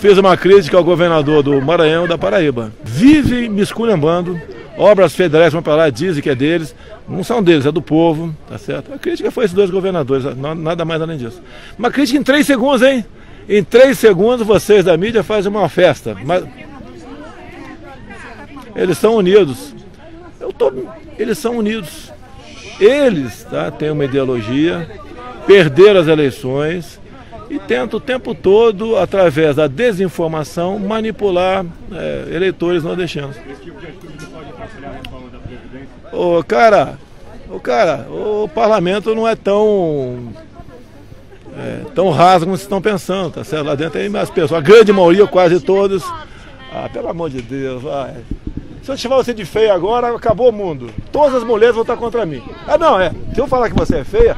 fiz uma crítica ao governador do Maranhão e da Paraíba. Vive me esculhambando, obras federais vão para lá, dizem que é deles, não são deles, é do povo, tá certo? A crítica foi esses dois governadores, nada mais além disso. Uma crítica em 3 segundos, hein? Em 3 segundos vocês da mídia fazem uma festa. Mas eles são unidos. Eles são unidos. Eles, tá, têm uma ideologia, perderam as eleições e tentam o tempo todo, através da desinformação, manipular eleitores nordestinos. O parlamento não é tão raso como vocês estão pensando, tá certo? Lá dentro tem as pessoas, a grande maioria, quase todos. Ah, pelo amor de Deus, vai. Se eu chamar você de feia agora, acabou o mundo. Todas as mulheres vão estar contra mim. Ah, não, se eu falar que você é feia,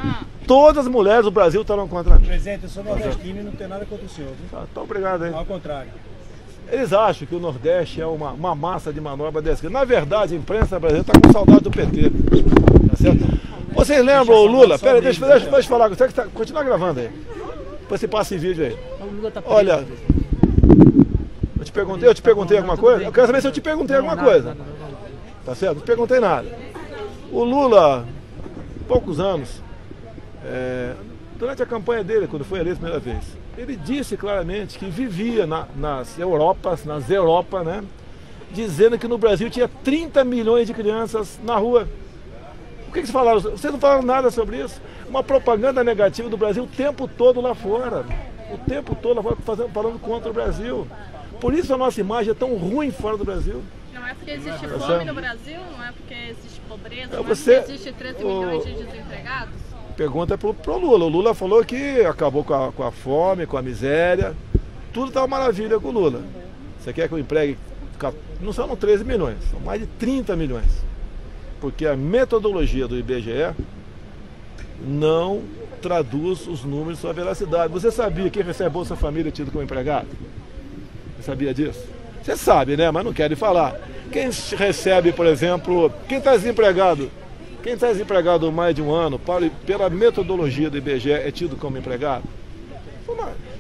todas as mulheres do Brasil estarão contra mim. Presidente, eu sou nordestino e não tenho nada contra o senhor. Então, obrigado, hein? Ao contrário. Eles acham que o Nordeste é uma massa de manobra dessa. Na verdade, a imprensa brasileira está com saudade do PT. Tá certo? Vocês lembram o Lula? Pera, deixa eu te falar. Você que continua gravando aí. Depois você passa esse vídeo aí. Olha, eu te perguntei alguma coisa? Eu quero saber se eu te perguntei alguma coisa. Tá certo? Não te perguntei nada. O Lula, poucos anos, durante a campanha dele, quando foi eleito a primeira vez, ele disse claramente que vivia nas Europas, né, dizendo que no Brasil tinha 30 milhões de crianças na rua. O que vocês falaram? Vocês não falaram nada sobre isso? Uma propaganda negativa do Brasil o tempo todo lá fora. O tempo todo lá fora, falando contra o Brasil. Por isso a nossa imagem é tão ruim fora do Brasil. Não é porque existe fome no Brasil, não é porque existe pobreza, não é porque existe 13 milhões de desempregados? Pergunta pro Lula. O Lula falou que acabou com a fome, com a miséria. Tudo está uma maravilha com o Lula. Você quer que eu empregue? Não são 13 milhões, são mais de 30 milhões. Porque a metodologia do IBGE não traduz os números sua veracidade. Você sabia que quem recebe Bolsa Família é tido como empregado? Você sabia disso? Você sabe, né? Mas não querem falar. Quem recebe, por exemplo, quem está desempregado? Quem está desempregado mais de um ano, pela metodologia do IBGE, é tido como empregado?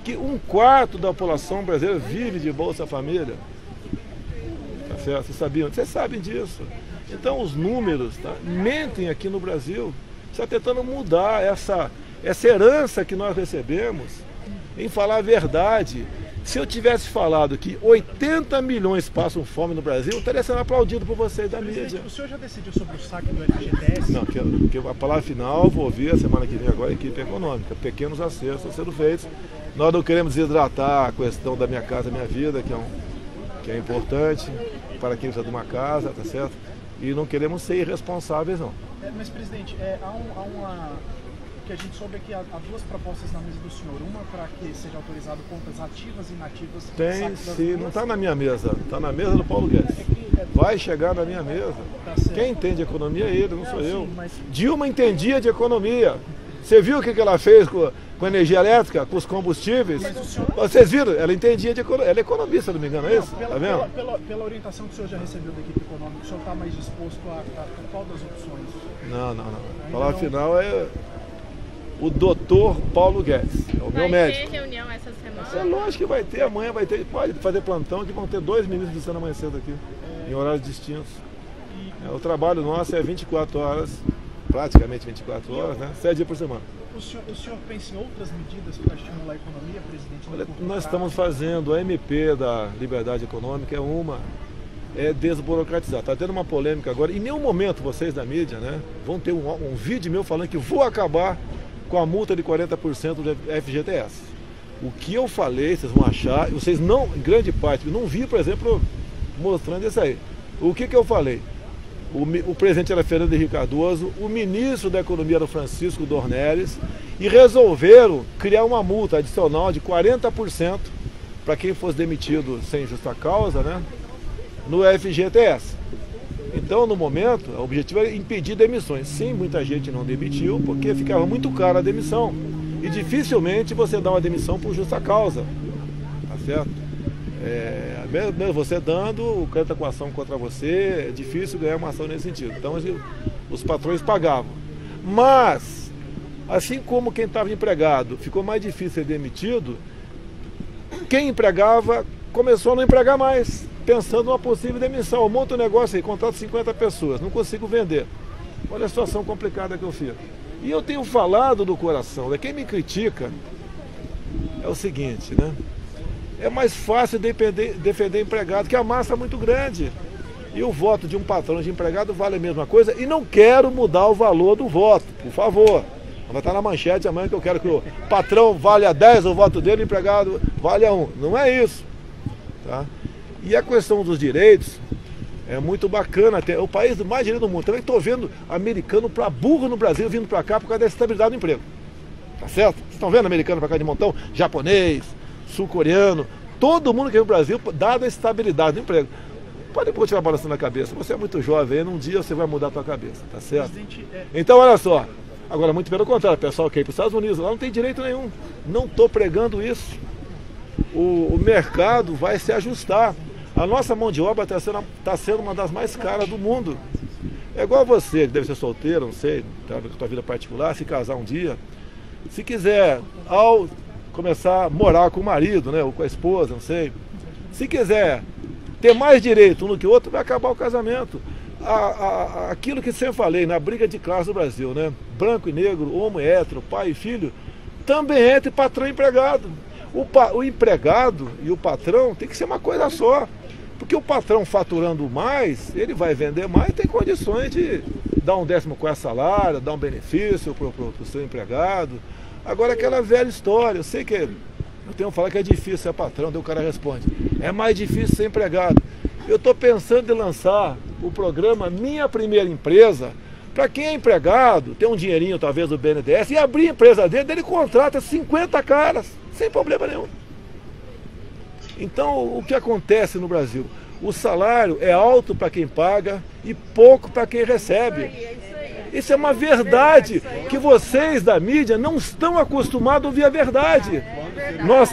Que 1/4 da população brasileira vive de Bolsa Família. Tá certo? Vocês sabiam? Vocês sabem disso. Então os números, tá, mentem aqui no Brasil. Está tentando mudar essa herança que nós recebemos em falar a verdade. Se eu tivesse falado que 80 milhões passam fome no Brasil, eu estaria sendo aplaudido por vocês da mídia. O senhor já decidiu sobre o saque do FGTS? Não, que a palavra final vou ouvir a semana que vem agora a equipe econômica. Pequenos acertos estão sendo feitos. Nós não queremos desidratar a questão da Minha Casa Minha Vida, que é importante para quem precisa de uma casa, tá certo? E não queremos ser irresponsáveis, não. Mas, presidente, que a gente soube é que há 2 propostas na mesa do senhor. Uma para que seja autorizado compras ativas e inativas. Tem, sim. Não está na minha mesa. Está na mesa do Paulo Guedes. Vai chegar na minha mesa. Quem entende economia é ele, não sou eu. Dilma entendia de economia. Você viu o que ela fez com a energia elétrica, com os combustíveis? Vocês viram? Ela entendia de economia. Ela é economista, se não me engano, é isso? Tá vendo? Pela orientação que o senhor já recebeu da equipe econômica, o senhor está mais disposto a qual das opções? Não. A palavra final é o doutor Paulo Guedes, é o meu médico. Vai ter reunião essa semana? É lógico que vai ter, amanhã vai ter, pode fazer plantão, que vão ter 2 ministros do Senado amanhã cedo aqui, em horários distintos. O trabalho nosso é 24 horas, praticamente 24 horas, né? 7 dias por semana. O senhor pensa em outras medidas para estimular a economia, presidente? Olha, nós estamos fazendo a MP da Liberdade Econômica, é desburocratizar. Está tendo uma polêmica agora, em nenhum momento vocês da mídia, né, vão ter um vídeo meu falando que vou acabar com a multa de 40% do FGTS. O que eu falei, vocês vão achar, vocês não, em grande parte, não vi, por exemplo, mostrando isso aí. O que eu falei? O presidente era Fernando Henrique Cardoso, o ministro da Economia era Francisco Dornelles, e resolveram criar uma multa adicional de 40% para quem fosse demitido sem justa causa, né, no FGTS. Então, no momento, o objetivo é impedir demissões. Sim, muita gente não demitiu, porque ficava muito cara a demissão. E dificilmente você dá uma demissão por justa causa. Tá certo? Mesmo você dando, o cara está com ação contra você, é difícil ganhar uma ação nesse sentido. Então, os patrões pagavam. Mas, assim como quem estava empregado ficou mais difícil ser demitido, quem empregava começou a não empregar mais, pensando numa possível demissão. Eu monto um negócio aí, contrato 50 pessoas, não consigo vender. Olha a situação complicada que eu fico. E eu tenho falado do coração, quem me critica é o seguinte, né? É mais fácil defender empregado, que a massa é muito grande. E o voto de um patrão de empregado vale a mesma coisa, e não quero mudar o valor do voto, por favor. Vai estar na manchete amanhã que eu quero que o patrão vale a 10 o voto dele, o empregado vale a 1. Não é isso. Tá? E a questão dos direitos é muito bacana. É o país do mais direito do mundo. Também estou vendo americano para burro no Brasil vindo para cá por causa da estabilidade do emprego. Tá certo? Vocês estão vendo americano para cá de montão? Japonês, sul-coreano, todo mundo que vem no Brasil, dada a estabilidade do emprego. Pode continuar balançando a cabeça. Você é muito jovem, num dia você vai mudar a sua cabeça, tá certo? Então, olha só. Agora, muito pelo contrário, o pessoal quer ir para os Estados Unidos, lá não tem direito nenhum. Não estou pregando isso. O mercado vai se ajustar. A nossa mão de obra está sendo uma das mais caras do mundo. É igual você, que deve ser solteiro, não sei, tá com a tua vida particular, se casar um dia. Se quiser, ao começar a morar com o marido, né, ou com a esposa, não sei. Se quiser ter mais direito um do que o outro, vai acabar o casamento. Aquilo que sempre falei, na briga de classe do Brasil, né? Branco e negro, homo e hétero, pai e filho, também é entre patrão e empregado. O empregado e o patrão tem que ser uma coisa só. Porque o patrão faturando mais, ele vai vender mais e tem condições de dar um 14º salário, dar um benefício para o seu empregado. Agora aquela velha história, eu sei que eu tenho que falar que é difícil ser patrão, daí o cara responde, é mais difícil ser empregado. Eu estou pensando em lançar o programa Minha Primeira Empresa, para quem é empregado, tem um dinheirinho talvez do BNDES, e abrir a empresa dele, ele contrata 50 caras, sem problema nenhum. Então, o que acontece no Brasil? O salário é alto para quem paga e pouco para quem recebe. Isso é uma verdade que vocês da mídia não estão acostumados a ouvir a verdade. Nós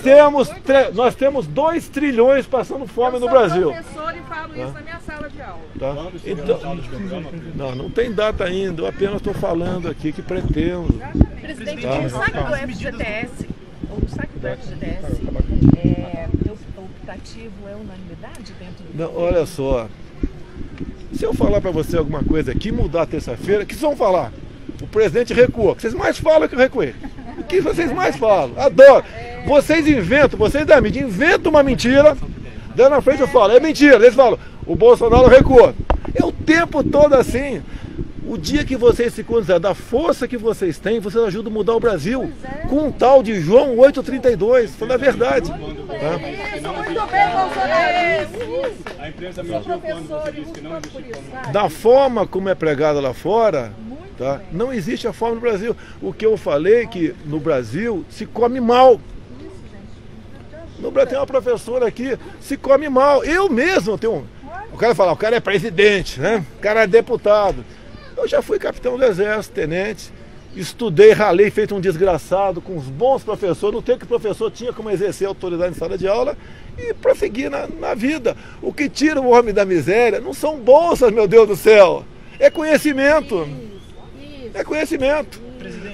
temos 2 trilhões passando fome no Brasil. Eu sou professor e falo isso na minha sala de aula. Tá? Então, não tem data ainda, eu apenas estou falando aqui que pretendo. Presidente, o saque do FGTS, optativo é unanimidade dentro do... Não, olha só, se eu falar para você alguma coisa aqui, mudar terça-feira, o que vocês vão falar? O presidente recuou, o que vocês mais falam é que eu recuei. O que vocês mais falam? Adoro. Vocês inventam, vocês da mídia inventam uma mentira, daí na frente eu falo, é mentira. Eles falam, o Bolsonaro recuou. É o tempo todo assim. O dia que vocês se consideram da força que vocês têm, vocês ajudam a mudar o Brasil. Com um tal de João 832, falando a verdade. Tá? Muito bem, Bolsonaro. A imprensa mentiu quando você disse que não existe fome. Da forma como é pregada lá fora, tá? Não existe a fome no Brasil. O que eu falei é que no Brasil se come mal. No Brasil tem uma professora aqui, se come mal. Eu mesmo tenho O cara fala, o cara é presidente, né? O cara é deputado. Eu já fui capitão do exército, tenente, estudei, ralei, feito um desgraçado com os bons professores, no tempo que o professor tinha como exercer a autoridade em sala de aula e prosseguir na vida. O que tira o homem da miséria não são bolsas, meu Deus do céu, é conhecimento. É conhecimento.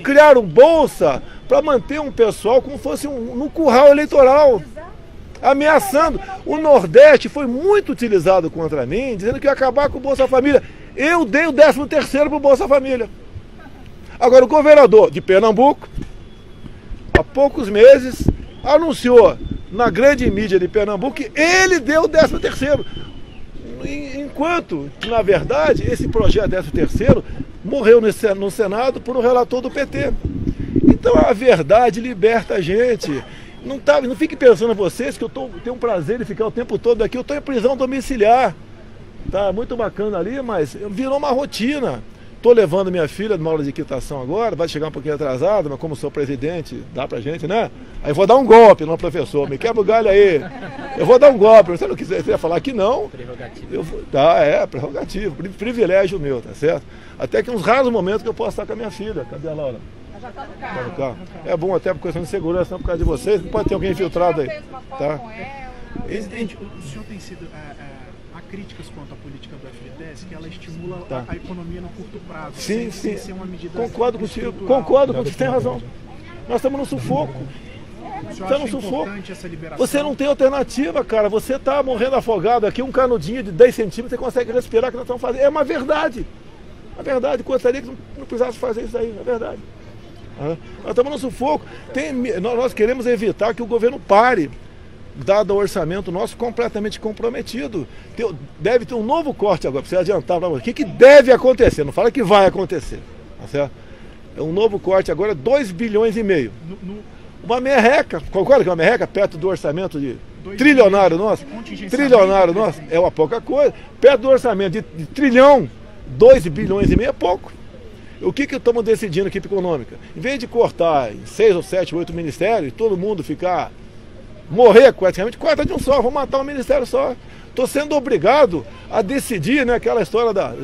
Criaram bolsa para manter um pessoal como fosse no curral eleitoral, ameaçando. O Nordeste foi muito utilizado contra mim, dizendo que ia acabar com o Bolsa Família. Eu dei o 13º para o Bolsa Família. Agora, o governador de Pernambuco, há poucos meses, anunciou na grande mídia de Pernambuco que ele deu o 13º. Enquanto, na verdade, esse projeto 13º morreu no Senado por um relator do PT. Então, a verdade liberta a gente. Não fique pensando vocês que eu tenho um prazer em ficar o tempo todo aqui. Eu estou em prisão domiciliar. Tá muito bacana ali, mas virou uma rotina. Estou levando minha filha numa aula de equitação agora, vai chegar um pouquinho atrasado, mas como sou presidente, dá pra gente, né? Aí eu vou dar um golpe no professor, me quebra o galho aí. Eu vou dar um golpe, se você não quiser falar que não, eu vou, prerrogativo, privilégio meu, tá certo? Até que uns raros momentos que eu posso estar com a minha filha. Cadê a Laura? Já tá no carro. É bom até por questão de segurança, não por causa de vocês, não pode ter alguém infiltrado aí. Tá? Presidente, o senhor tem sido... Há críticas quanto à política do FGTS, que ela estimula a economia no curto prazo. Sim, sem ser uma medida concordo contigo, tem razão. Nós estamos no sufoco. Você acha importante essa liberação? Você não tem alternativa, cara. Você está morrendo afogado aqui, um canudinho de 10 centímetros, você consegue respirar, que nós estamos fazendo. É uma verdade. É verdade. Gostaria que não precisasse fazer isso aí, é verdade. Nós estamos no sufoco. Nós queremos evitar que o governo pare, dado o orçamento nosso completamente comprometido. Deve ter um novo corte agora, para você adiantar para você. O que deve acontecer? Não fala que vai acontecer. Tá certo? É um novo corte agora, 2,5 bilhões. Uma merreca. Concorda que é uma merreca perto do orçamento de trilionário nosso? Trilionário nosso é uma pouca coisa. Perto do orçamento de trilhão, 2,5 bilhões é pouco. O que estamos decidindo aqui para a econômica? Em vez de cortar em 6 ou 7, 8 ministérios e todo mundo morrer praticamente, corta de um só, vou matar um ministério só. Estou sendo obrigado a decidir, né, aquela história da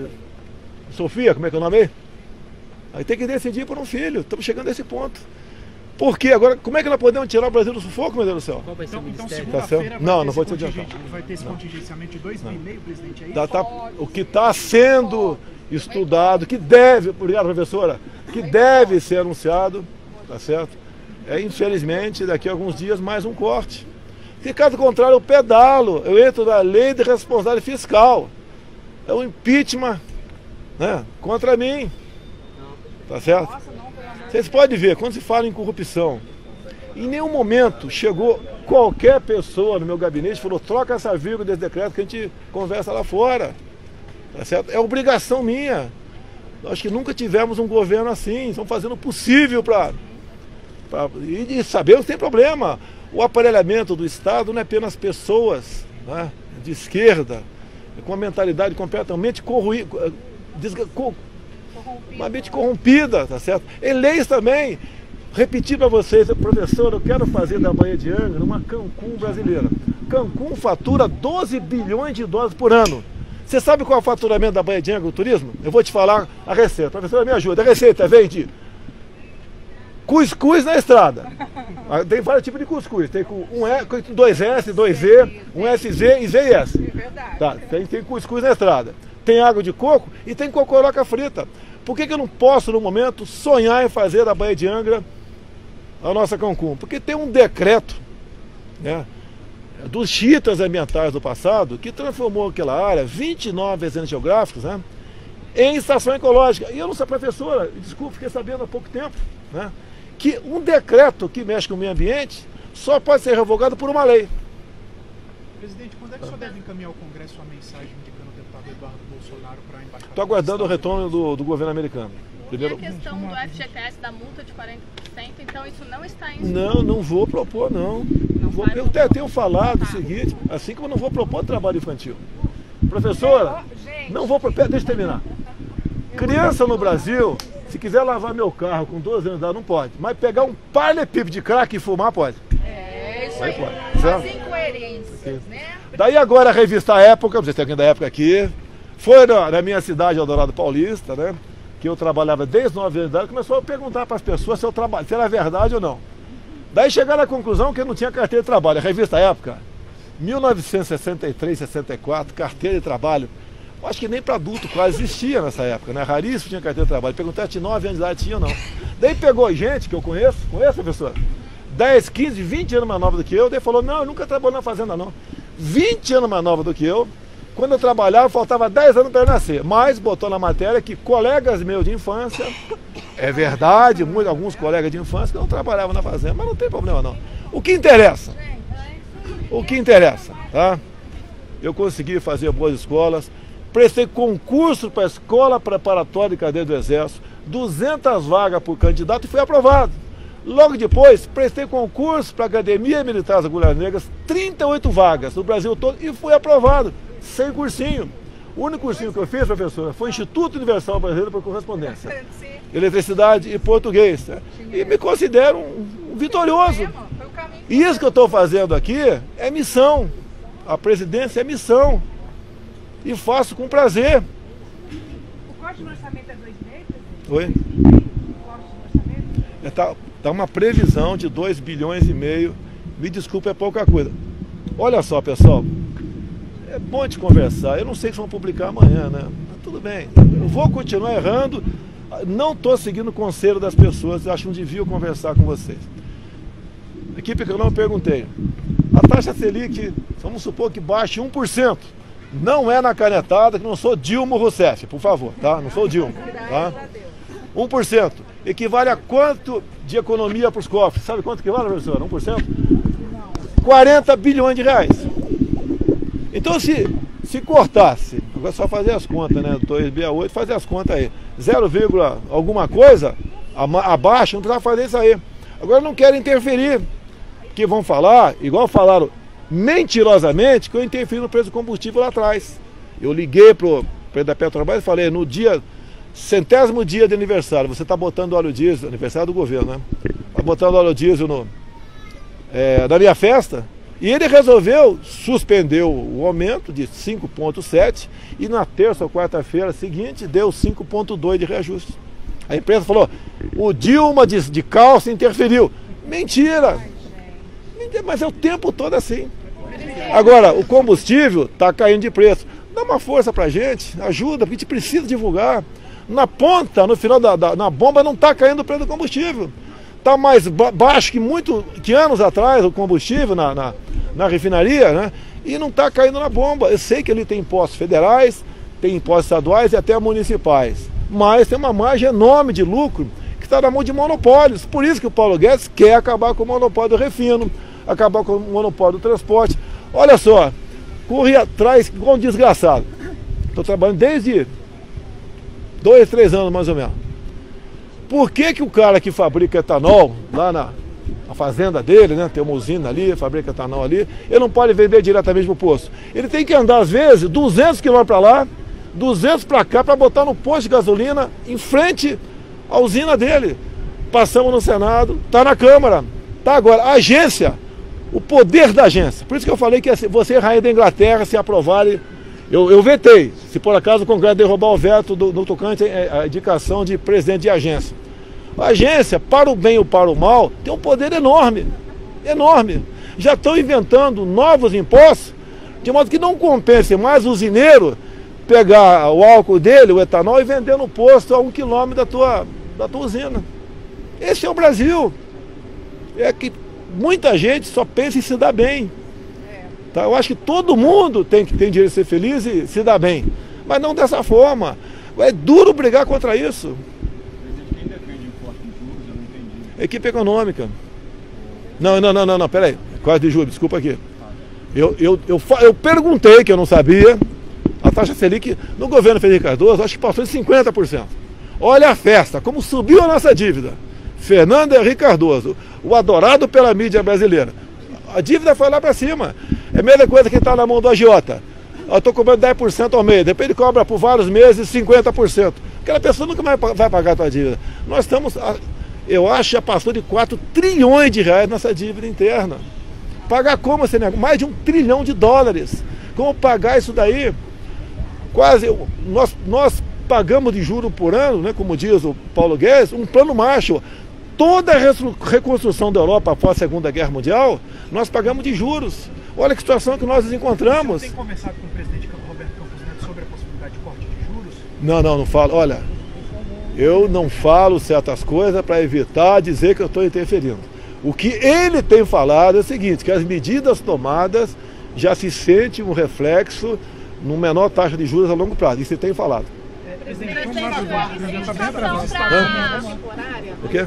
Sofia, como é que é o nome aí? Aí tem que decidir por um filho, estamos chegando a esse ponto. Por quê? Agora, como é que nós podemos tirar o Brasil do sufoco, meu Deus do céu? Qual vai ser o ministério? Então, segunda-feira não vou te adiantar. Vai ter esse contingenciamento de 2,5 bilhões, presidente, aí? O que está sendo estudado, que deve, obrigado, professora, que deve ser anunciado, tá certo? Infelizmente, daqui a alguns dias, mais um corte. Se caso contrário, eu pedalo, eu entro na lei de responsabilidade fiscal. É um impeachment, né, contra mim. Tá certo? Vocês podem ver, quando se fala em corrupção, em nenhum momento chegou qualquer pessoa no meu gabinete e falou: troca essa vírgula desse decreto que a gente conversa lá fora. Tá certo? É obrigação minha. Acho que nunca tivemos um governo assim. Estão fazendo o possível e sabemos que tem problema. O aparelhamento do Estado não é apenas pessoas, né, de esquerda, com uma mentalidade completamente uma mente corrompida, tá certo? E leis também. Repetir para vocês, professor, eu quero fazer da Baía de Angra uma Cancún brasileira. Cancún fatura 12 bilhões de dólares por ano. Você sabe qual é o faturamento da Baía de Angra, o turismo? Eu vou te falar a receita. Professor, me ajuda. A receita vende cuscuz na estrada. Tem vários tipos de cuscuz. Tem com 2S, 2E, 1SZ e ZS. Tá, tem cuscuz na estrada. Tem água de coco e tem cocoroca frita. Por que eu não posso, no momento, sonhar em fazer da Baía de Angra a nossa Cancún? Porque tem um decreto, né, dos chiitas ambientais do passado que transformou aquela área, 29 reservas geográficos, né, em estação ecológica. E eu não sou professora, desculpa, fiquei sabendo há pouco tempo, né, que um decreto que mexe com o meio ambiente só pode ser revogado por uma lei. Presidente, quando é que o senhor deve encaminhar ao Congresso a mensagem indicando o deputado Eduardo Bolsonaro para a embaixada? Estou aguardando o retorno do governo americano. Primeiro... E a questão do FGTS, da multa de 40%, então isso não está em... Não vou propor, não. Eu tenho falado o seguinte, assim como eu não vou propor trabalho infantil. Professora, não vou propor... Deixa eu terminar. Criança no Brasil, se quiser lavar meu carro com 12 anos de idade, não pode. Mas pegar um paralelepípedo de crack e fumar, pode. Isso aí. As incoerências, né? Daí agora a revista Época, vocês têm alguém da Época aqui, foi na minha cidade, Eldorado Paulista, né? Que eu trabalhava desde 9 anos de idade, começou a perguntar para as pessoas se era verdade ou não. Daí chegaram à conclusão que eu não tinha carteira de trabalho. A revista Época, 1963, 64, carteira de trabalho. Eu acho que nem para adulto quase existia nessa época, né? Raríssimo tinha carteira de trabalho. Perguntei se 9 anos de idade tinha ou não. Daí pegou gente que eu conheço, professor? 10, 15, 20 anos mais nova do que eu, daí falou: não, eu nunca trabalhei na fazenda não. 20 anos mais nova do que eu, quando eu trabalhava faltava 10 anos para eu nascer, mas botou na matéria que colegas meus de infância, é verdade, alguns colegas de infância que não trabalhavam na fazenda, mas não tem problema não. O que interessa, tá? Eu consegui fazer boas escolas, prestei concurso para a Escola Preparatória de Cadeia do Exército, 200 vagas por candidato e fui aprovado. Logo depois, prestei concurso para a Academia Militar das Agulhas Negras, 38 vagas no Brasil todo e fui aprovado, sem cursinho. O único cursinho que eu fiz, professora, foi o Instituto Universal Brasileiro por Correspondência, Eletricidade e Português. Né? E me considero um vitorioso. E isso que eu estou fazendo aqui é missão. A presidência é missão. E faço com prazer. O corte do orçamento é 2,5? Oi? O corte do orçamento? Está uma previsão de 2,5 bilhões. Me desculpa, é pouca coisa. Olha só, pessoal. É bom de conversar. Eu não sei se vão publicar amanhã, né? Mas tudo bem. Eu vou continuar errando. Não estou seguindo o conselho das pessoas. Eu acho que não devia conversar com vocês. equipe que eu não perguntei. A taxa Selic, vamos supor que baixe 1%. Não é na canetada, que não sou Dilma Rousseff, por favor, tá? Não sou Dilma, tá? 1%. Equivale a quanto de economia para os cofres? Sabe quanto equivale, professor? 1%? 40 bilhões de reais. Então, se cortasse, agora é só fazer as contas, né? 2,68, fazer as contas aí. 0, alguma coisa, abaixo, não precisava fazer isso aí. Agora não quero interferir, porque vão falar, igual falaram mentirosamente, que eu interferi no preço do combustível lá atrás. Eu liguei pro presidente da Petrobras e falei, no dia, 100º dia de aniversário, você está botando óleo diesel, aniversário do governo, né? Está botando óleo diesel na minha festa, e ele resolveu suspender o aumento de 5,7 e na terça ou quarta-feira seguinte deu 5,2 de reajuste. A imprensa falou, o Dilma de calça interferiu. Mentira! Mas é o tempo todo assim. Agora, o combustível está caindo de preço. Dá uma força pra gente, ajuda, porque a gente precisa divulgar. Na ponta, no final na bomba, não está caindo o preço do combustível. Está mais baixo que anos atrás o combustível na refinaria, né? E não está caindo na bomba. Eu sei que ele tem impostos federais, tem impostos estaduais e até municipais. Mas tem uma margem enorme de lucro que está na mão de monopólios. Por isso que o Paulo Guedes quer acabar com o monopólio do refino, acabar com o monopólio do transporte. Olha só, corri atrás igual um desgraçado. Estou trabalhando desde 2, 3 anos mais ou menos. Por que o cara que fabrica etanol lá na fazenda dele, né, tem uma usina ali, fabrica etanol ali, ele não pode vender diretamente para o posto? Ele tem que andar às vezes 200 km para lá, 200 para cá, para botar no posto de gasolina em frente à usina dele. Passamos no Senado, está na Câmara, está agora. A agência, o poder da agência. Por isso que eu falei que você, rainha da Inglaterra, se aprovarem, eu vetei, se por acaso o Congresso derrubar o veto no tocante à indicação de presidente de agência. A agência, para o bem ou para o mal, tem um poder enorme, enorme. Já estão inventando novos impostos, de modo que não compense mais o usineiro pegar o álcool dele, o etanol, e vender no posto a 1 km da tua usina. Esse é o Brasil. É que muita gente só pensa em se dar bem. Tá? Eu acho que todo mundo tem direito de ser feliz e se dar bem. Mas não dessa forma. É duro brigar contra isso. Quem defende o corte de juros, eu não entendi. Equipe econômica. Não, peraí. Corte de juros, desculpa aqui. Eu perguntei, que eu não sabia, a taxa Selic no governo Felipe Cardoso, acho que passou de 50%. Olha a festa, como subiu a nossa dívida. Fernando Henrique Cardoso, o adorado pela mídia brasileira. A dívida foi lá para cima. É a mesma coisa que está na mão do agiota. Eu estou cobrando 10% ao mês, depois ele cobra por vários meses 50%. Aquela pessoa nunca mais vai pagar a tua dívida. Nós estamos, eu acho, já passou de 4 trilhões de reais nossa dívida interna. Pagar como esse negócio? Mais de $1 trilhão. Como pagar isso daí? Quase, nós pagamos de juro por ano, né, como diz o Paulo Guedes, um plano Marshall. Toda a reconstrução da Europa após a Segunda Guerra Mundial, nós pagamos de juros. Olha que situação que nós nos encontramos. Você tem conversado com o presidente Roberto Campos Neto sobre a possibilidade de corte de juros? Não falo. Olha, eu não falo certas coisas para evitar dizer que eu estou interferindo. O que ele tem falado é o seguinte, que as medidas tomadas já se sente um reflexo no menor taxa de juros a longo prazo. Isso ele tem falado. Presidente, o quê?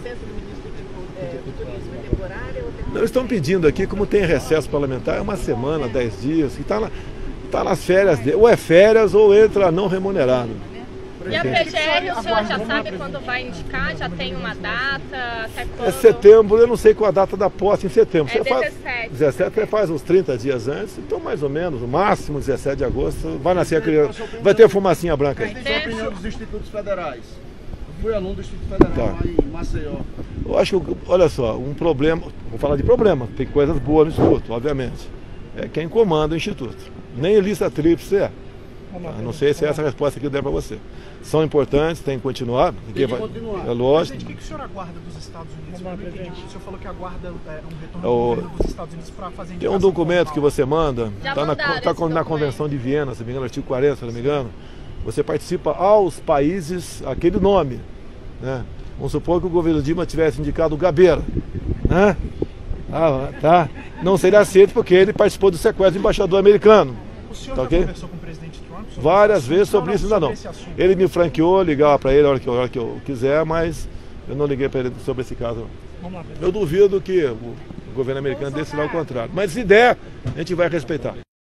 Não, estão pedindo aqui, como tem recesso parlamentar, é uma semana, 10 dias, que está nas férias dele. Ou é férias ou entra não remunerado. E a PGR, o senhor já sabe quando vai indicar? Já tem uma data? Até quando? É setembro, eu não sei qual a data da posse em setembro. É 17. 17, você faz uns 30 dias antes, então mais ou menos, no máximo 17 de agosto, vai nascer a criança. Vai ter fumacinha branca aí. Sua opinião dos institutos federais. Eu fui aluno do Instituto Federal lá em Maceió. Eu acho que, olha só, um problema, vou falar de problema, tem coisas boas no Instituto, obviamente. É quem comanda o Instituto. Nem lista tríplice é. Não sei se é essa a resposta que eu der para você. São importantes, tem que continuar. Tem que continuar. É lógico. Presidente, o que o senhor aguarda dos Estados Unidos? O senhor falou que aguarda um retorno do governo dos Estados Unidos para fazer Tem um documento que você manda, está na esse Convenção de Viena, se não me engano, artigo 40, se não me engano. Você participa aos países, aquele nome, né? Vamos supor que o governo Dilma tivesse indicado o Gabeira, né? Tá? Não seria aceito porque ele participou do sequestro do embaixador americano. O senhor tá, já okay? conversou com o presidente Trump sobre várias vezes sobre isso, ainda não. Ele me franqueou, ligar para ele a hora que eu quiser, mas eu não liguei para ele sobre esse caso. Vamos lá, eu duvido que o governo americano decida o contrário. Mas se der, a gente vai respeitar.